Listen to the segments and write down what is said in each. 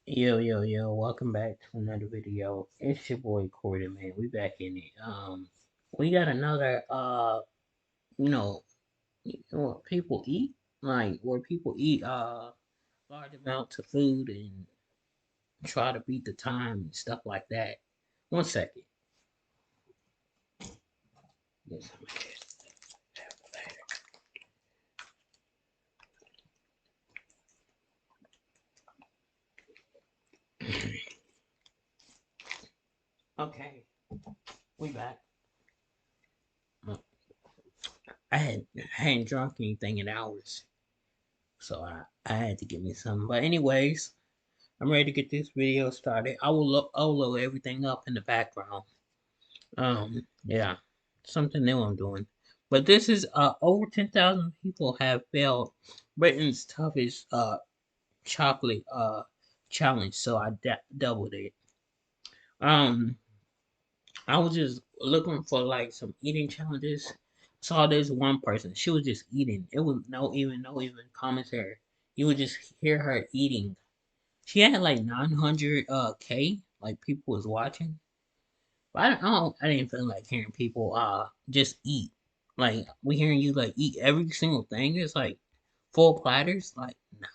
Yo, welcome back to another video. It's your boy Cordy, man. We back in it. We got another you know, what people eat, like where people eat large amounts of food and try to beat the time and stuff like that. One second. Yes, okay, we back. Uh, I hadn't drunk anything in hours, so I had to get me some. But anyways, I'm ready to get this video started. I'll load everything up in the background. Yeah, something new I'm doing. But this is over 10,000 people have failed Britain's toughest chocolate challenge, so I doubled it. Um, I was just looking for like some eating challenges. Saw this one person. She was just eating. It was no even commentary. You would just hear her eating. She had like 900 K like people was watching. But I didn't feel like hearing people just eat. Like we hearing you like eat every single thing. It's like full platters. Like nah.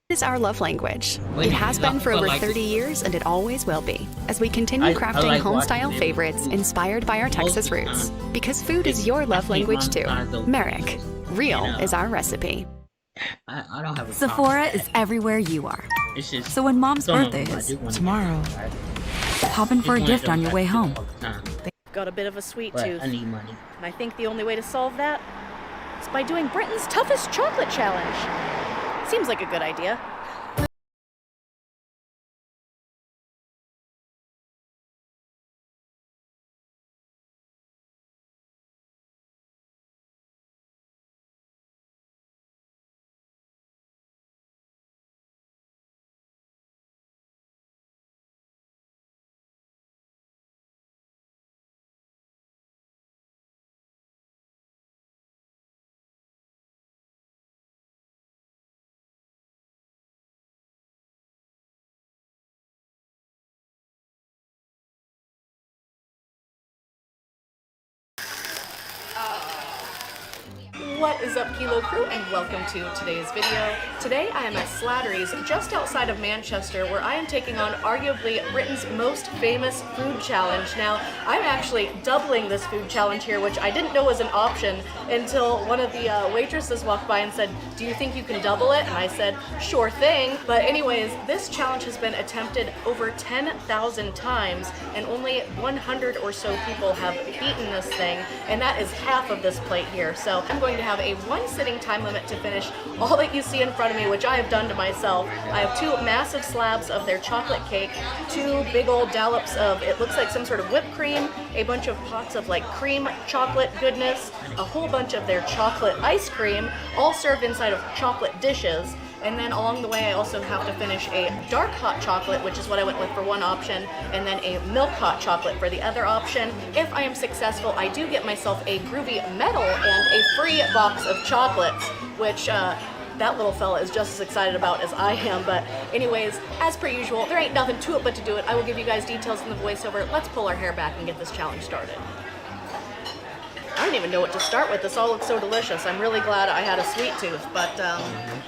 Is our love language. Wait It a has minute. been for I over like 30 years and it always will be, as we continue crafting like home-style watching favorites them. inspired by our Most Texas of the roots. time, Because food is your love language too. monetize those Merrick, videos. real And, is our recipe. I don't have a problem Sephora with is that. everywhere you are. It's just So when mom's some of birthday them I is do wanna tomorrow, get. hop in It's for a one of gift those on your I way do home. all the time, Got a bit of a sweet but tooth, I need money. and I think the only way to solve that is by doing Britain's toughest chocolate challenge. Seems like a good idea. What is up, Kilo Crew, and welcome to today's video. Today I am at Slattery's just outside of Manchester, where I am taking on arguably Britain's most famous food challenge. Now, I'm actually doubling this food challenge here, which I didn't know was an option until one of the waitresses walked by and said, "Do you think you can double it?" And I said, "Sure thing." But anyways, this challenge has been attempted over 10,000 times, and only 100 or so people have beaten this thing, and that is half of this plate here. So I'm going to have a one sitting time limit to finish all that you see in front of me, which I have done to myself. I have two massive slabs of their chocolate cake, two big old dollops of, it looks like some sort of whipped cream, a bunch of pots of like cream chocolate goodness, a whole bunch of their chocolate ice cream, all served inside of chocolate dishes. And then along the way, I also have to finish a dark hot chocolate, which is what I went with for one option, and then a milk hot chocolate for the other option. If I am successful, I do get myself a groovy medal and a free box of chocolates, which that little fella is just as excited about as I am. But anyways, as per usual, there ain't nothing to it but to do it. I will give you guys details in the voiceover. Let's pull our hair back and get this challenge started. I don't even know what to start with. This all looks so delicious. I'm really glad I had a sweet tooth, but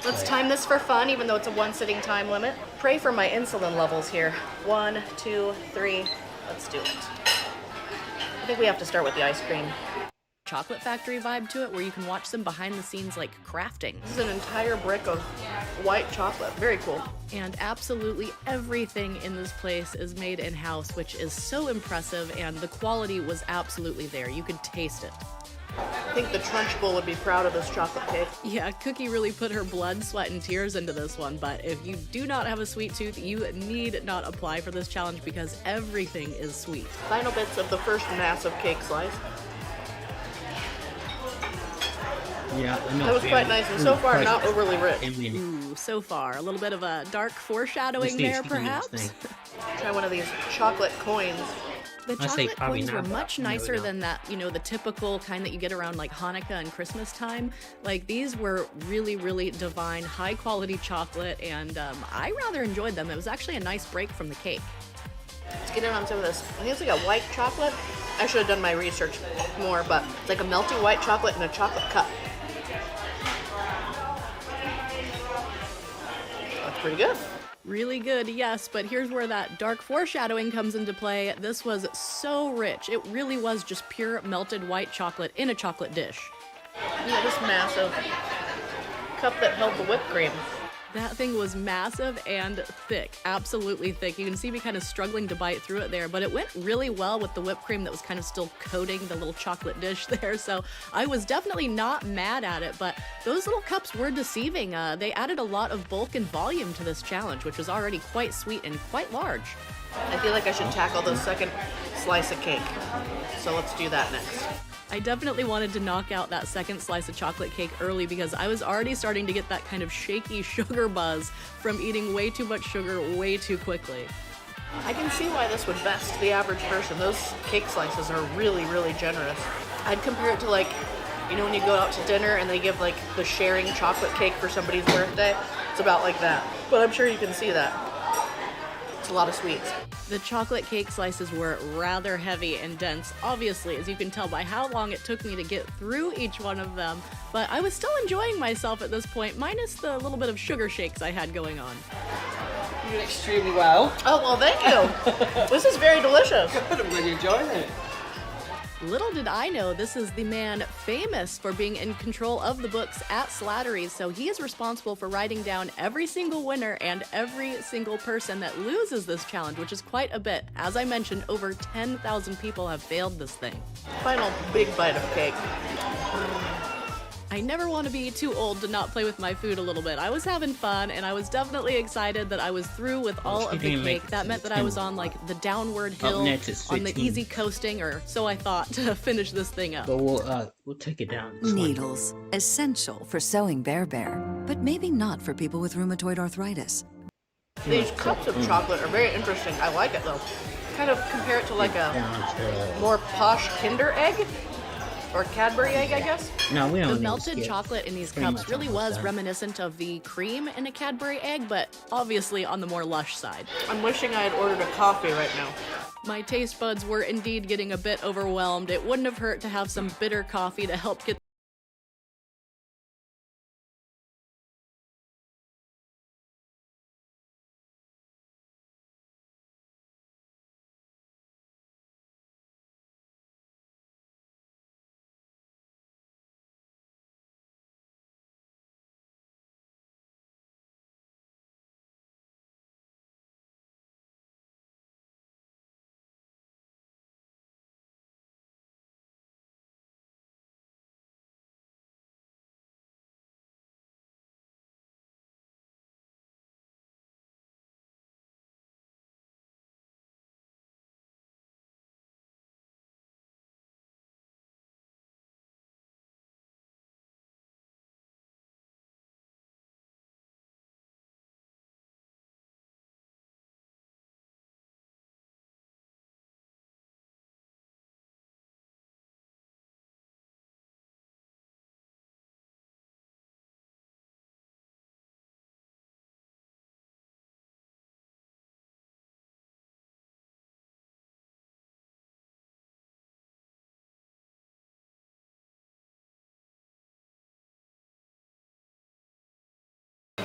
let's time this for fun, even though it's a one sitting time limit. Pray for my insulin levels here. 1, 2, 3, let's do it. I think we have to start with the ice cream. Chocolate factory vibe to it, where you can watch them behind the scenes like crafting. This is an entire brick of white chocolate. Very cool. And absolutely everything in this place is made in-house, which is so impressive, and the quality was absolutely there. You could taste it. I think the Trunchbull would be proud of this chocolate cake. Yeah, Cookie really put her blood, sweat, and tears into this one, but if you do not have a sweet tooth, you need not apply for this challenge because everything is sweet. Final bits of the first massive cake slice. Yeah, I know. That was quite nice, and so far not overly rich. Ooh, So far, a little bit of a dark foreshadowing there, perhaps. Try one of these chocolate coins. The I say chocolate probably coins not, were but much you never nicer know. than that, the typical kind that you get around like Hanukkah and Christmas time. Like these were really, really divine, high quality chocolate, and I rather enjoyed them. It was actually a nice break from the cake. Let's get in on some of this. I think it's like a white chocolate. I should have done my research more, but it's like a melty white chocolate in a chocolate cup. That's pretty good. Really good, yes, but here's where that dark foreshadowing comes into play. This was so rich. It really was just pure melted white chocolate in a chocolate dish. This massive cup that held the whipped cream. That thing was massive and thick, absolutely thick. You can see me kind of struggling to bite through it there, but it went really well with the whipped cream that was kind of still coating the little chocolate dish there. So I was definitely not mad at it, but those little cups were deceiving. They added a lot of bulk and volume to this challenge, which was already quite sweet and quite large. I feel like I should tackle the second slice of cake. So let's do that next. I definitely wanted to knock out that second slice of chocolate cake early because I was already starting to get that kind of shaky sugar buzz from eating way too much sugar way too quickly. I can see why this would best the average person. Those cake slices are really, really generous. I'd compare it to when you go out to dinner and they give like the sharing chocolate cake for somebody's birthday. It's about like that. But I'm sure you can see that. It's a lot of sweets. The chocolate cake slices were rather heavy and dense, obviously, as you can tell by how long it took me to get through each one of them, but I was still enjoying myself at this point, minus the little bit of sugar shakes I had going on. You did extremely well. Oh, well, thank you. This is very delicious. I'm really enjoying it. Little did I know, this is the man famous for being in control of the books at Slattery's, so he is responsible for writing down every single winner and every single person that loses this challenge, which is quite a bit. As I mentioned, over 10,000 people have failed this thing. Final big bite of cake. I never want to be too old to not play with my food a little bit. I was having fun, and I was definitely excited that I was through with all of the cake. That meant that I was on like the downward hill, on the easy coasting, or so I thought, to finish this thing up. But we'll take it down. Needles, essential for sewing Bear Bear, but maybe not for people with rheumatoid arthritis. These cups of chocolate are very interesting. I like it though. Kind of compare it to like a more posh Kinder egg. Or Cadbury egg, I guess? No, we don't. The melted chocolate in these cups really was reminiscent of the cream in a Cadbury egg, but obviously on the more lush side. I'm wishing I had ordered a coffee right now. My taste buds were indeed getting a bit overwhelmed. It wouldn't have hurt to have some bitter coffee to help get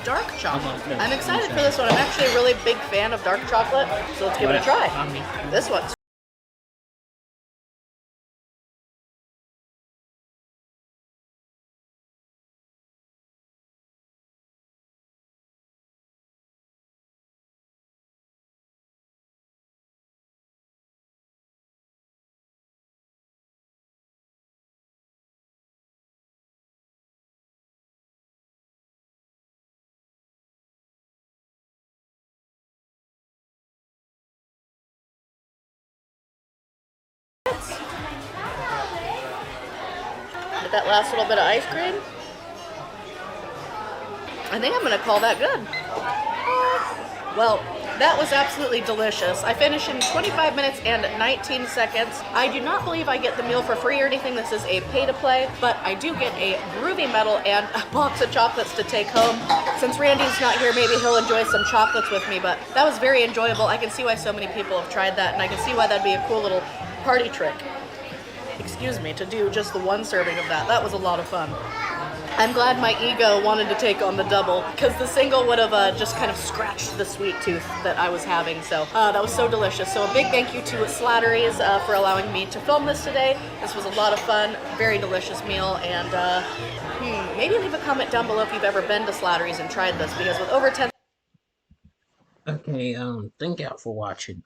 dark chocolate. I'm excited for this one. I'm actually a really big fan of dark chocolate, so let's give it a try. This one's with that last little bit of ice cream. I think I'm gonna call that good. Well, That was absolutely delicious. I finished in 25 minutes and 19 seconds. I do not believe I get the meal for free or anything. This is a pay-to-play, but I do get a groovy medal and a box of chocolates to take home. Since Randy's not here, maybe he'll enjoy some chocolates with me, but that was very enjoyable. I can see why so many people have tried that, and I can see why that'd be a cool little party trick. Excuse me, to do just the one serving of that. That was a lot of fun. I'm glad my ego wanted to take on the double, because the single would have just kind of scratched the sweet tooth that I was having. So that was so delicious. So a big thank you to Slattery's for allowing me to film this today. This was a lot of fun, very delicious meal, and maybe leave a comment down below if you've ever been to Slattery's and tried this, because with over 10. Okay, thank y'all for watching.